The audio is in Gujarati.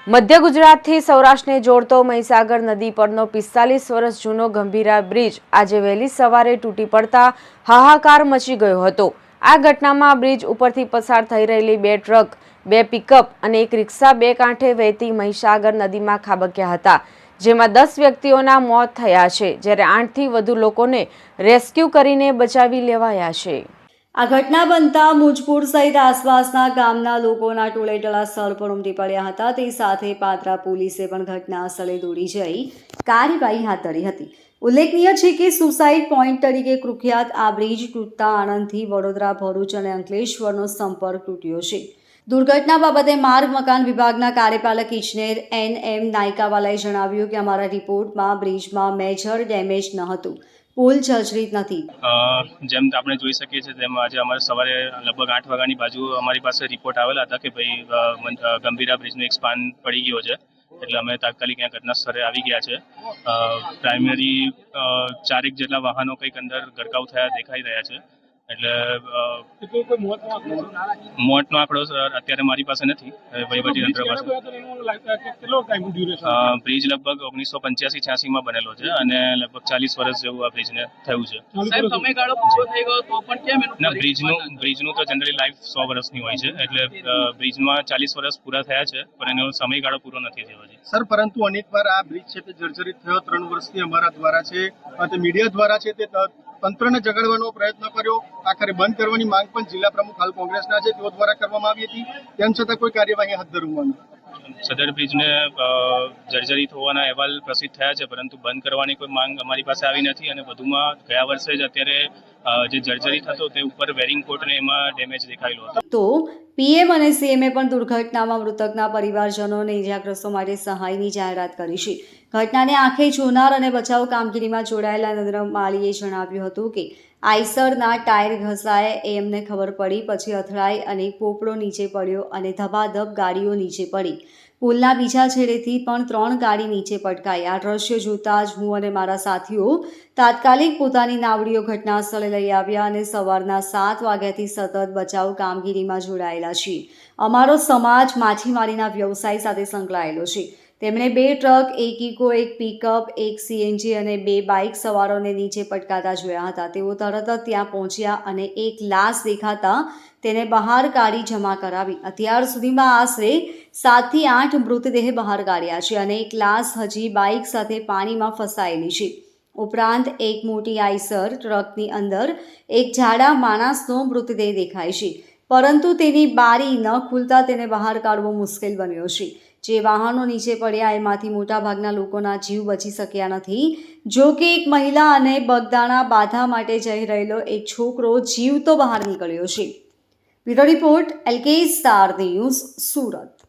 મધ્ય ગુજરાતથી સૌરાષ્ટ્રને જોડતો મહીસાગર નદી પરનો 45 વર્ષ જૂનો ગંભીરા બ્રિજ આજે વહેલી સવારે તૂટી પડતા હાહાકાર મચી ગયો હતો। આ ઘટનામાં બ્રિજ ઉપરથી પસાર થઈ રહેલી 2 ટ્રક, 2 પિકઅપ અને એક રિક્ષા 2 કાંઠે વહેતી મહીસાગર નદીમાં ખાબક્યા હતા, જેમાં 10 વ્યક્તિઓના મોત થયા છે, જ્યારે 8થી વધુ લોકોને રેસ્ક્યુ કરીને બચાવી લેવાયા છે। આ ઘટના બનતા મુજપુર સહિત આસપાસના ગામના લોકોના ટોળેટોળા સ્થળ પર ઉમટી પડ્યા હતા। તે સાથે પાદરા પોલીસે પણ ઘટના સ્થળે દોડી જઈ કાર્યવાહી હાથ ધરી હતી। ઉલ્લેખનીય છે કે સુસાઇડ પોઈન્ટ તરીકે કુખ્યાત આ બ્રિજ તૂટતા આણંદથી વડોદરા, ભરૂચ અને અંકલેશ્વરનો સંપર્ક તૂટ્યો છે। દુર્ઘટના બાબતે માર્ગ મકાન વિભાગના કાર્યપાલક ઇજનેર NM નાયકાવાલાએ જણાવ્યું કે અમારા રિપોર્ટમાં બ્રિજમાં મેજર ડેમેજ ન હતું, પુલ જર્જરિત નથી। જેમ આપણે જોઈ શકીએ છીએ તેમ આજે અમારે સવારે લગભગ 8 વાગ્યાની બાજુ અમારી પાસે રિપોર્ટ આવેલા હતા કે ભાઈ ગંભીરા બ્રિજનો એક સ્પાન પડી ગયો છે, એટલે અમે તાત્કાલિક ત્યાં ઘટના સ્થળે આવી ગયા છે। પ્રાઇમરી 4 જેટલા વાહનો કંઈક અંદર ગરકાવ થયા દેખાઈ રહ્યા છે, એટલે મોતનો આંકડો અત્યારે મારી પાસે નથી, વહીવટી તંત્ર પાસે। બ્રિજ લગભગ 1985-86માં બનેલો છે અને લગભગ 40 વર્ષ જેવું આ બ્રિજને થયું છે। ના, બ્રિજનું તો જનરલી લાઈફ 100 વર્ષની હોય છે, એટલે બ્રિજમાં 40 વર્ષ પૂરા થયા છે, પણ એનો સમયગાળો પૂરો નથી થયો હજી। સર, પરંતુ અનેકવાર આ બ્રિજ છે તે જર્જરિત થયો, 3 વર્ષથી અમારા દ્વારા છે તે મીડિયા દ્વારા છે તે તંત્રને જગાડવાનો પ્રયત્ન કર્યો, આખરે બંધ કરવાની માંગ પણ જિલ્લા પ્રમુખ હાલ કોંગ્રેસના છે તેઓ દ્વારા કરવામાં આવી હતી, તેમ છતાં કોઈ કાર્યવાહી હાથ ધરવામાં સદર બ્રિજને જર્જરિત હોવાના અહેવાલ પ્રસિદ્ધ થયા છે, પરંતુ બંધ કરવાની કોઈ માંગ અમારી પાસે આવી નથી। અને વધુમાં ગયા વર્ષે જ અત્યારે જે જર્જરિત હતો તે ઉપર વેરિંગ કોટને એમાં ડેમેજ દેખાયેલો હતો। તો PM અને CMએ પણ દુર્ઘટનામાં મૃતકના પરિવારજનોને ઇજાગ્રસ્તો માટે સહાયની જાહેરાત કરી છે। ઘટનાને આંખે જોનાર અને બચાવ કામગીરીમાં જોડાયેલા નરેન્દ્ર માળીએ જણાવ્યું હતું કે આઈસરના ટાયર ઘસાય એ અમને ખબર પડી, પછી અથડાઈ અને પોપડો નીચે પડ્યો અને ધબાધબ ગાડીઓ નીચે પડી। પુલના બીજા છેડેથી પણ 3 ગાડી નીચે પટકાઈ। આ દ્રશ્ય જોતા જ હું અને મારા સાથીઓ તાત્કાલિક પોતાની નાવડીઓ ઘટના સ્થળે લઈ આવ્યા અને સવારના 7 વાગ્યાથી સતત બચાવ કામગીરીમાં જોડાયેલા છીએ। અમારો સમાજ માછીમારીના વ્યવસાય સાથે સંકળાયેલો છે। તેમણે 2 ટ્રક, 1 ઇકો, 1 પિકઅપ, 1 CNG અને 2 બાઇક સવારોને નીચે પટકાતા જોયા હતા। તેઓ તરત જ ત્યાં પહોંચ્યા અને એક લાશ દેખાતા તેને બહાર કાઢી જમા કરાવી। અત્યાર સુધીમાં આશરે 7 થી 8 મૃતદેહ બહાર કાઢ્યા છે અને એક લાશ હજી બાઇક સાથે પાણીમાં ફસાયેલી છે। ઉપરાંત એક મોટી આઈસર ટ્રકની અંદર એક જાડા માણસનો મૃતદેહ દેખાય છે, પરંતુ તેની બારી ન ખુલતા તેને બહાર કાઢવો મુશ્કેલ બન્યો છે। જે વાહનો નીચે પડ્યા એમાંથી મોટાભાગના લોકોના જીવ બચી શક્યા નથી, જો કે એક મહિલા અને બગદાણા બાધા માટે જઈ રહેલો એક છોકરો જીવતો બહાર નીકળ્યો છે। Bureau report, LK star news, Surat.